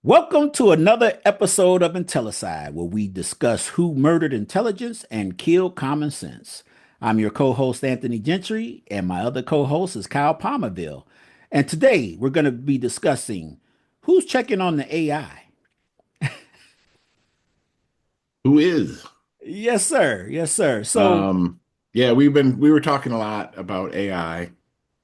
Welcome to another episode of Intellicide, where we discuss who murdered intelligence and killed common sense. I'm your co-host Anthony Gentry, and my other co-host is Kyle Palmerville. And today we're going to be discussing who's checking on the AI. Who is? Yes, sir. Yes, sir. So, Um, yeah, we were talking a lot about AI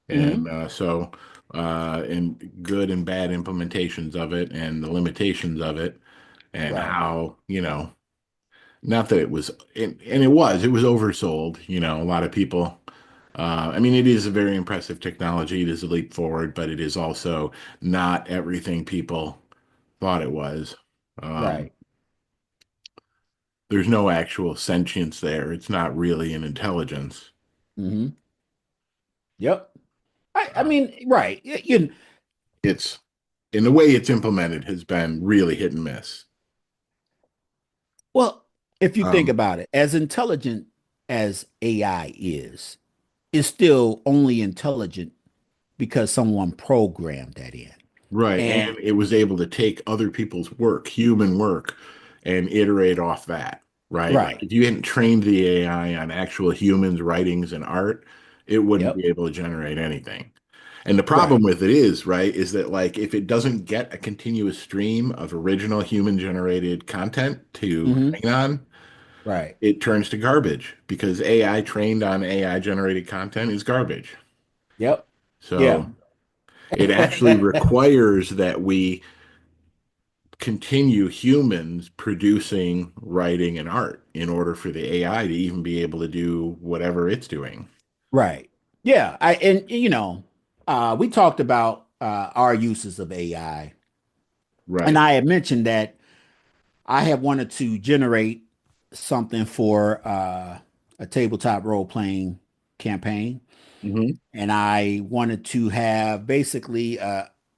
and mhm, and good and bad implementations of it and the limitations of it and right. how, not that it was it was oversold, a lot of people I mean it is a very impressive technology. It is a leap forward, but it is also not everything people thought it was. Um, Right. there's no actual sentience there. It's not really an intelligence. Hmm. Yep. I Uh, mean, right. it's in the way it's implemented has been really hit and miss. Well, if you think Um, about it, as intelligent as AI is, it's still only intelligent because someone programmed that in. right. And And it was able to take other people's work, human work, and iterate off that, right? Like right. if you hadn't trained the AI on actual humans' writings and art, it wouldn't Yep. be able to generate anything. And the problem Right. with it is, right, is that like if it doesn't get a continuous stream of original human generated content to Hmm. train on, Right. it turns to garbage because AI trained on AI generated content is garbage. Yep. Yeah. So it actually requires that we continue humans producing writing and art in order for the AI to even be able to do whatever it's doing. Right. Yeah. We talked about our uses of AI. And Right. I had mentioned that I had wanted to generate something for a tabletop role playing campaign. Hmm. And I wanted to have basically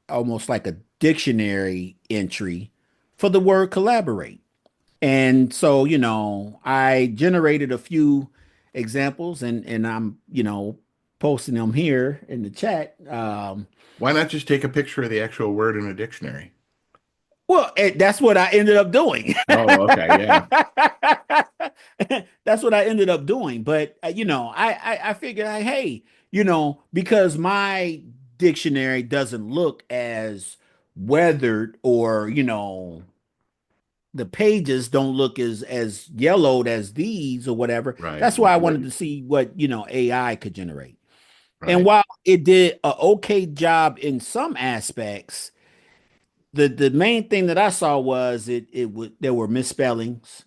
almost like a dictionary entry for the word collaborate. And so, I generated a few examples and I'm, posting them here in the chat. Why not just take a picture of the actual word in a dictionary? That's what I ended up doing. Oh, okay. Yeah. That's what I ended up doing. But I figured, hey, because my dictionary doesn't look as weathered, or the pages don't look as yellowed as these or whatever. Right. That's why I What? wanted to see what AI could generate. And Right. while it did a okay job in some aspects, the main thing that I saw was it would there were misspellings.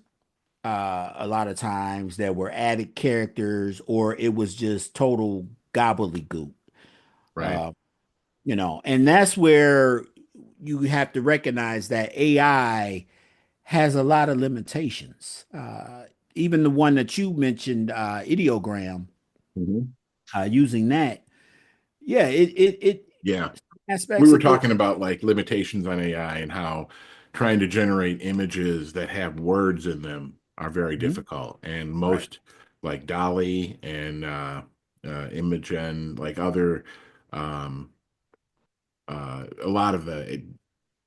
A lot of times there were added characters, or it was just total gobbledygook. Right. Uh, and that's where you have to recognize that AI has a lot of limitations. Even the one that you mentioned, ideogram, Hmm. using that, yeah, it Yeah. We aspects were of it. talking about like limitations on AI and how trying to generate images that have words in them are very Mhm. difficult. And Right. most like Dolly and Imogen, like other, um, a lot of the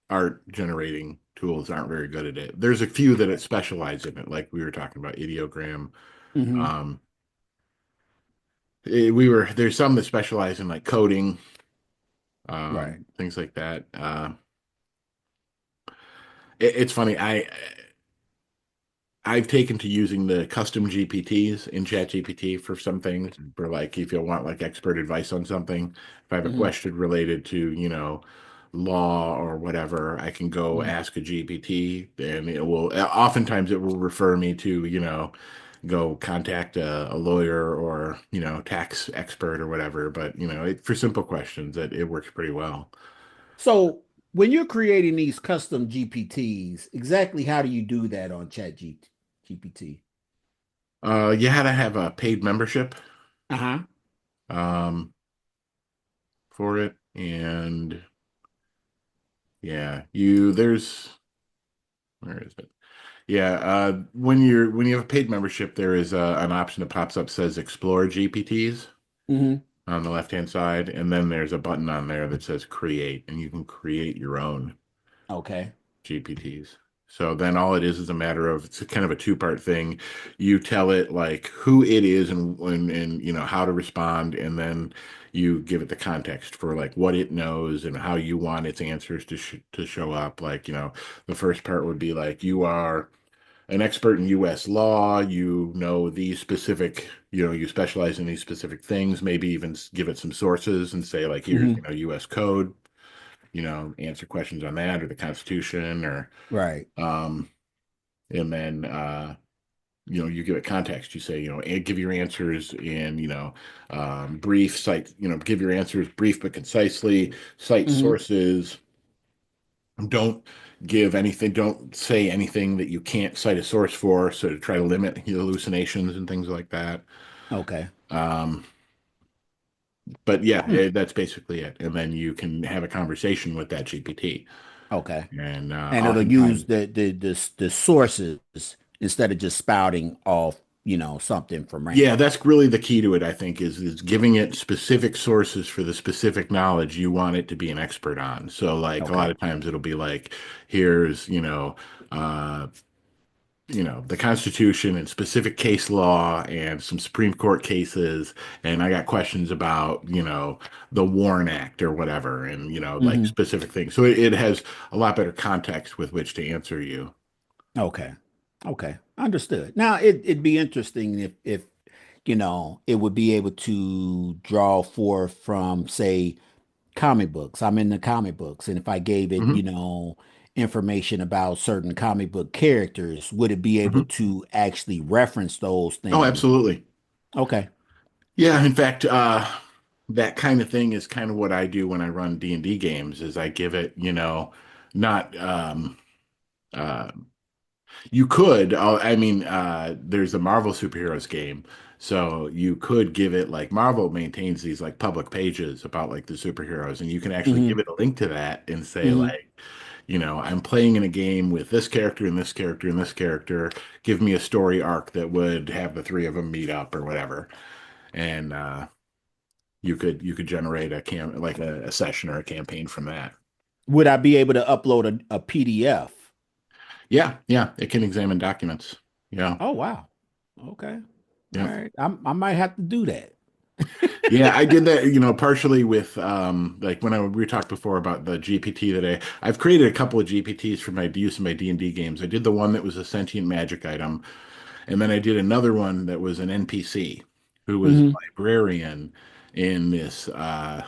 art generating tools aren't very good at it. There's a few that specialize in it, like we were talking about ideogram. Hmm. Um, there's some that specialize in like coding, Right. things like that. It's funny. I've taken to using the custom GPTs in ChatGPT for some things, for like if you want like expert advice on something. If I have a Hmm. question related to, law or whatever, I can go Hmm. ask a GPT and oftentimes it will refer me to, go contact a lawyer or, tax expert or whatever. But, for simple questions, it works pretty well. So when you're creating these custom GPTs, exactly how do you do that on GPT? You had to have a paid membership. Uh-huh. Um, for it. And yeah, where is it? Yeah, when you have a paid membership, there is an option that pops up says Explore GPTs Hmm. on the left-hand side, and then there's a button on there that says Create, and you can create your own. Okay. GPTs. So then all it is a matter of it's kind of a two-part thing. You tell it like who it is and you know how to respond, and then you give it the context for like what it knows and how you want its answers to show up. Like, you know, the first part would be like you are an expert in US law, you know these specific, you know, you specialize in these specific things, maybe even give it some sources and say like here's, you Hmm. know, US code, you know, answer questions on that or the Constitution or Right. um, and then you know, you give it context. You say, you know, and give your answers in, you know, brief, cite, you know, give your answers brief but concisely, cite Hmm. sources. Don't give anything, don't say anything that you can't cite a source for. So to try to limit hallucinations and things like that. Okay. Um, but yeah, Hmm. that's basically it. And then you can have a conversation with that GPT. Okay. And And it'll use oftentimes, the sources instead of just spouting off, something from yeah, random. that's really the key to it, I think, is giving it specific sources for the specific knowledge you want it to be an expert on. So like a lot Okay. of times it'll be like, here's, you know, the Constitution and specific case law and some Supreme Court cases, and I got questions about, you know, the Warren Act or whatever, and you know, like Hmm. specific things. So it has a lot better context with which to answer you. Okay. Okay. Understood. Now it'd be interesting if it would be able to draw forth from, say, comic books. I'm in the comic books, and if I gave it, Hmm. information about certain comic book characters, would it be able Hmm. to actually reference those Oh, things? absolutely. Okay. Yeah, in fact, that kind of thing is kind of what I do when I run D&D games is I give it, you know, not uh you could I mean there's a Marvel superheroes game. So you could give it like Marvel maintains these like public pages about like the superheroes and you can actually give Hmm. it a link to that and say Hmm. like, you know, I'm playing in a game with this character and this character and this character. Give me a story arc that would have the three of them meet up or whatever. And you could generate a like a session or a campaign from that. Would I be able to upload a PDF? Yeah, yeah, it can examine documents. Yeah, Oh, wow. Okay. All yeah, right. I might have to do that. yeah. I did that, you know, partially with like when we talked before about the GPT that I've created a couple of GPTs for my use in my D&D games. I did the one that was a sentient magic item, and then I did another one that was an NPC who was a Hmm. librarian in this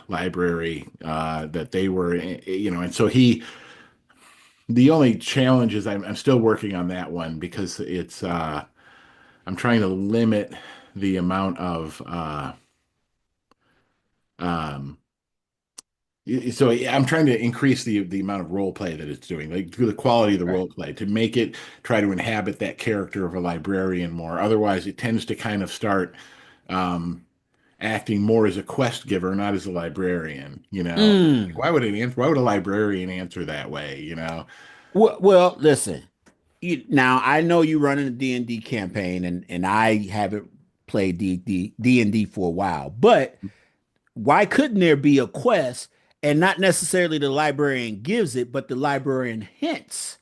library that they were, you know, and so he the only challenge is I'm still working on that one because it's I'm trying to limit the amount of um so I'm trying to increase the amount of role play that it's doing, like the quality of the Right. role play to make it try to inhabit that character of a librarian more. Otherwise, it tends to kind of start um acting more as a quest giver, not as a librarian, you know. Like, Mm. why would a librarian answer that way, you know? Well, listen. Now I know you running a D&D campaign, and I haven't played D&D for a while, but why couldn't there be a quest and not necessarily the librarian gives it, but the librarian hints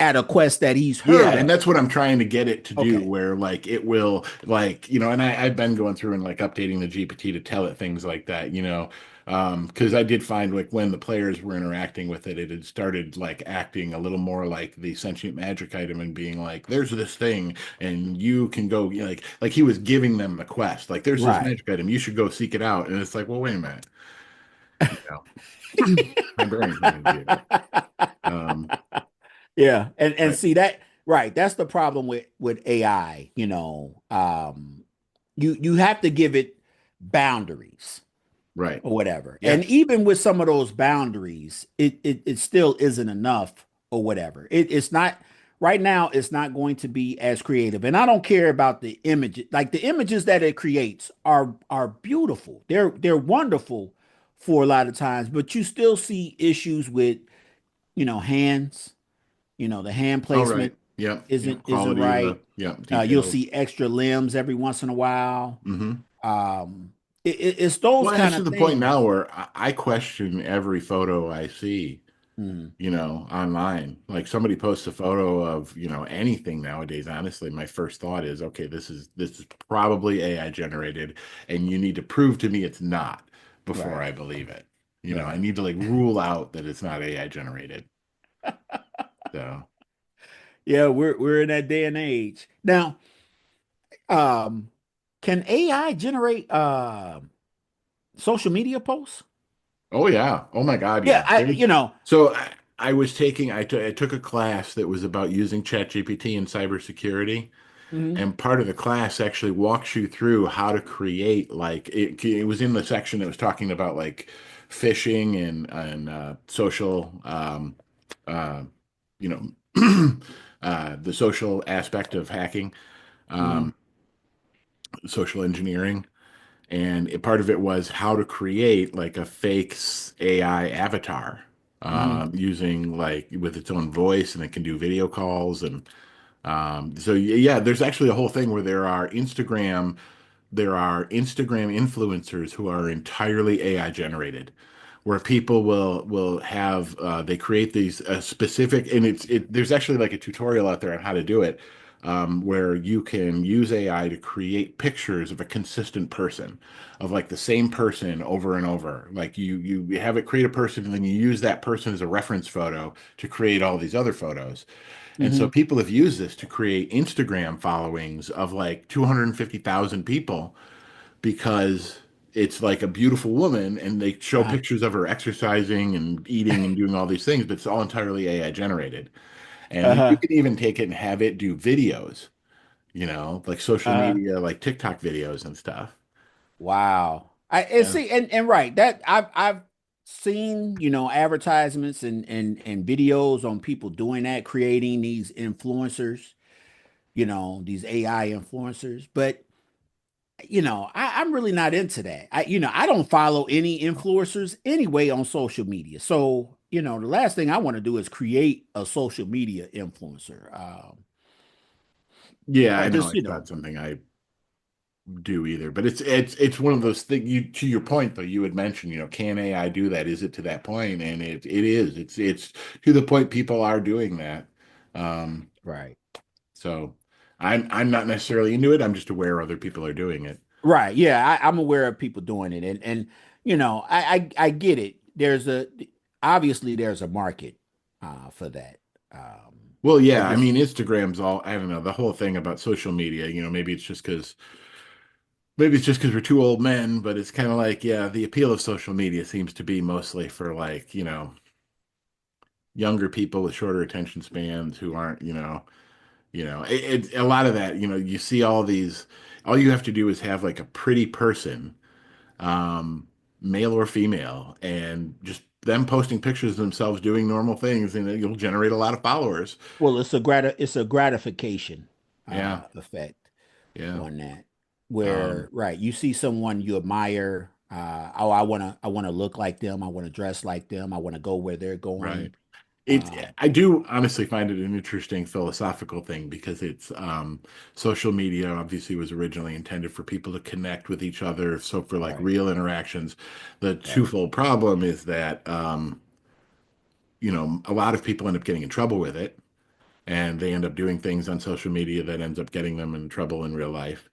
at a quest that he's Yeah, heard and of? that's what I'm trying to get it to do, Okay. where like it will like, you know, and I've been going through and like updating the GPT to tell it things like that, you know. Because I did find like when the players were interacting with it, it had started like acting a little more like the sentient magic item and being like, there's this thing and you can go, you know, like he was giving them the quest. Like there's this Right. magic item, you should go seek it out. And it's like, well, wait a minute, you know, librarian's not gonna do it. Um, Yeah. And but see that, right, that's the problem with AI, you have to give it boundaries right. or whatever. Yeah. And even with some of those boundaries, it still isn't enough or whatever. It's not right now, it's not going to be as creative. And I don't care about the images. Like the images that it creates are beautiful. They're wonderful for a lot of times, but you still see issues with, hands, the hand All right. placement Yep. Yep. isn't Quality of right. the, yep. You'll Details. see extra limbs every once in a while. Hmm. It's those Well, it's kind to of the point things. now where I question every photo I see. Mm, online. Like somebody posts a photo of, anything nowadays, honestly, my first thought is, okay, this is probably AI generated, and you need to prove to me it's not before right, I believe it. I right. need to like rule out that it's not AI generated. So, Yeah, we're in that day and age. Now, um, can AI generate social media posts? oh yeah. Oh my God, Yeah, yeah. There's so I took a class that was about using ChatGPT in cybersecurity. mhm, And part of the class actually walks you through how to create like it was in the section that was talking about like phishing and social uh, you know the social aspect of hacking, mhm, um, social engineering, and part of it was how to create like a fake AI avatar, mhm, using like with its own voice, and it can do video calls. And so yeah, there's actually a whole thing where there are Instagram influencers who are entirely AI generated, where people will have they create these specific, and there's actually like a tutorial out there on how to do it, where you can use AI to create pictures of a consistent person, of like the same person over and over. Like you have it create a person, and then you use that person as a reference photo to create all these other photos. And so mhm. people have used this to create Instagram followings of like 250,000 people, because it's like a beautiful woman and they show Uh-huh, pictures of her exercising and eating and doing all these things, but it's all entirely AI generated. And then you uh-huh, can even take it and have it do videos, like social uh-huh. media, like TikTok videos and stuff. Wow. I and Yeah. see and right that I've seen, advertisements and videos on people doing that, creating these influencers, these AI influencers. But I'm really not into that. I don't follow any influencers anyway on social media. So, the last thing I want to do is create a social media influencer. Yeah, I I know. just, It's not something I do either, but it's one of those things. To your point though, you had mentioned, can AI do that? Is it to that point? And it is. It's to the point people are doing that. Um, right. so I'm not necessarily into it. I'm just aware other people are doing it. Right. Yeah, I'm aware of people doing it, and I get it. Obviously there's a market for that. Well, I yeah, I just mean, Instagram's all, I don't know, the whole thing about social media, maybe it's just because we're two old men, but it's kind of like, yeah, the appeal of social media seems to be mostly for like, younger people with shorter attention spans who aren't, a lot of that, you see all you have to do is have like a pretty person, um, male or female, and just them posting pictures of themselves doing normal things, and you'll generate a lot of followers. well, it's a gratification Yeah, effect yeah. on that, where Um, right, you see someone you admire, oh, I want to look like them, I want to dress like them, I want to go where they're right. going. It, Um, I do honestly find it an interesting philosophical thing, because social media obviously was originally intended for people to connect with each other. So for like right. real interactions, the Right. twofold problem is that, a lot of people end up getting in trouble with it, and they end up doing things on social media that ends up getting them in trouble in real life,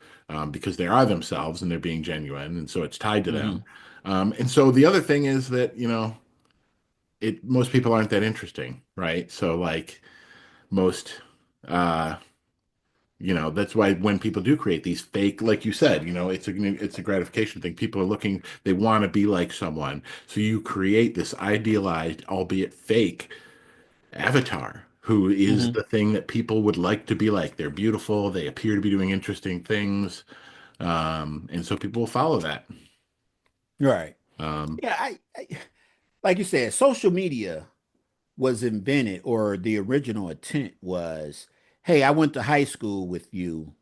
because they are themselves and they're being genuine, and so it's tied to them. Hmm. And so the other thing is that, most people aren't that interesting, right? So like most, uh, that's why when people do create these fake, like you said, it's a gratification thing. People are looking, they want to be like someone. So you create this idealized, albeit fake, avatar who is Hmm. the thing that people would like to be like. They're beautiful, they appear to be doing interesting things. And so people will follow that. Right. Um, Yeah, like you said, social media was invented, or the original intent was, hey, I went to high school with you.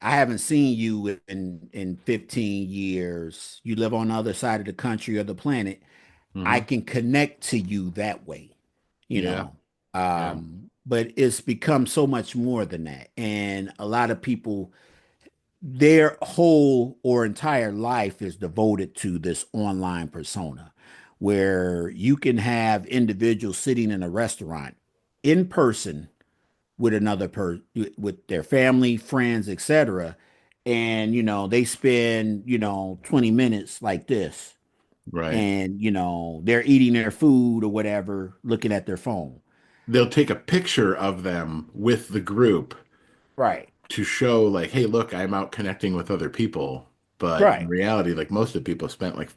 I haven't seen you in 15 years. You live on the other side of the country or the planet. I mhm. can connect to you that way, you Yeah, know. yeah. But it's become so much more than that. And a lot of people, their whole or entire life is devoted to this online persona, where you can have individuals sitting in a restaurant in person with another with their family, friends, etc. And they spend 20 minutes like this, Right. and they're eating their food or whatever, looking at their phone. They'll take a picture of them with the group Right. to show like, hey, look, I'm out connecting with other people. But in Right. reality, like most of the people spent like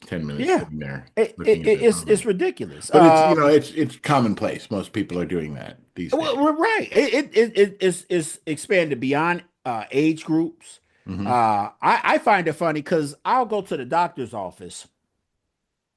10 minutes Yeah. sitting there It, it, looking at their it's phone. ridiculous. But it's, you know, it's commonplace. Most people are doing that these days. Well, right. It's expanded beyond age groups. Hmm. I find it funny because I'll go to the doctor's office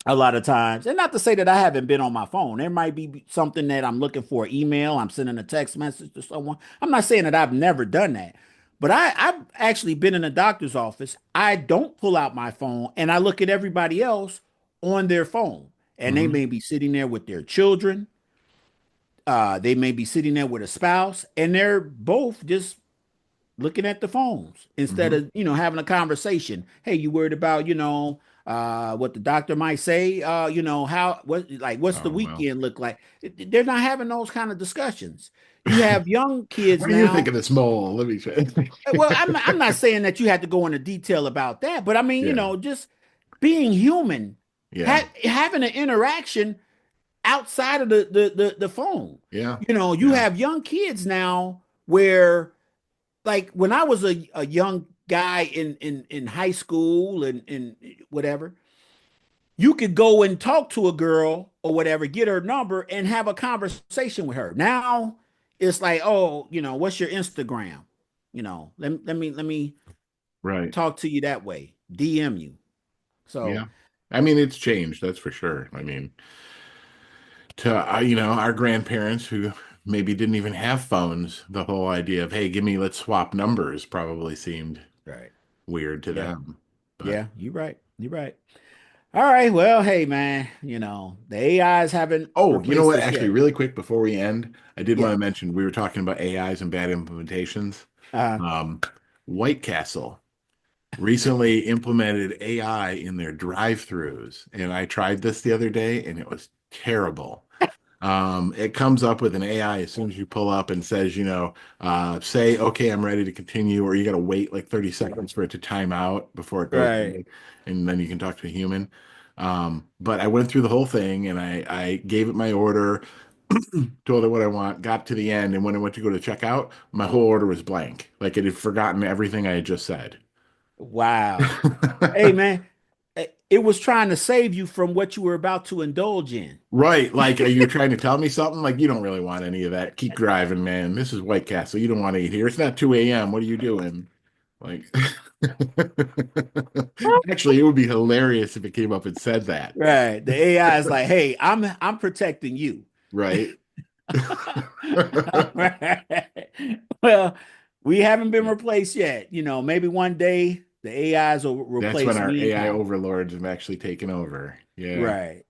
a lot of times, and not to say that I haven't been on my phone. There might be something that I'm looking for, email. I'm sending a text message to someone. I'm not saying that I've never done that, but I've actually been in a doctor's office. I don't pull out my phone, and I look at everybody else on their phone, and they Hmm. may be sitting there with their children. They may be sitting there with a spouse, and they're both just looking at the phones instead Hmm. of having a conversation. Hey, you worried about what the doctor might say? How what's the Oh, well. weekend look like? They're not having those kind of discussions. You have young kids What do you think now. of this mole? Let me try. Well, I'm not saying that you have to go into detail about that, but I mean, Yeah. just being human, Yeah. having an interaction outside of the phone. Yeah. You Yeah. have young kids now where, like, when I was a young guy in high school and whatever, you could go and talk to a girl or whatever, get her number and have a conversation with her. Now it's like, oh, what's your Instagram? Let me Right. talk to you that way, DM you. Yeah. So I mean, it's changed, that's for sure. I mean, to our grandparents who maybe didn't even have phones, the whole idea of, hey, let's swap numbers probably seemed right. weird to Yeah. them. But Yeah, you're right. You're right. All right. Well, hey man, the AIs haven't oh, you know replaced what? us Actually, yet. really quick before we end, I did want Yeah. to mention we were talking about AIs and bad implementations. Uh, Um, White Castle recently implemented AI in their drive-throughs, and I tried this the other day, and it was terrible. It comes up with an AI as soon as you pull up and says, say, okay, I'm ready to continue, or you got to wait like 30 seconds for it to time out before it goes right. away, and then you can talk to a human. But I went through the whole thing and I gave it my order, told it what I want, got to the end, and when I went to go to checkout, my whole order was blank. Like it had forgotten everything I had just said. Wow. Hey man, it was trying to save you from what you were about to indulge in. Right. Like, are you trying to tell me something? Like, you don't really want any of that. Keep driving, man. This is White Castle. You don't want to eat here. It's not 2 a.m. What are you doing? Like, actually, it would be hilarious if it came up and said that. Right. The AI is like, hey, I'm protecting you. Right. All right. Well, we haven't been replaced yet. Maybe one day the AIs will That's when replace our me and AI Kyle. overlords have actually taken over. Yeah. Right.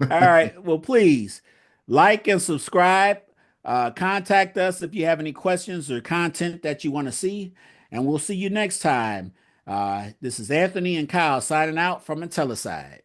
All right. Well, please like and subscribe. Contact us if you have any questions or content that you want to see, and we'll see you next time. This is Anthony and Kyle signing out from Intellicide.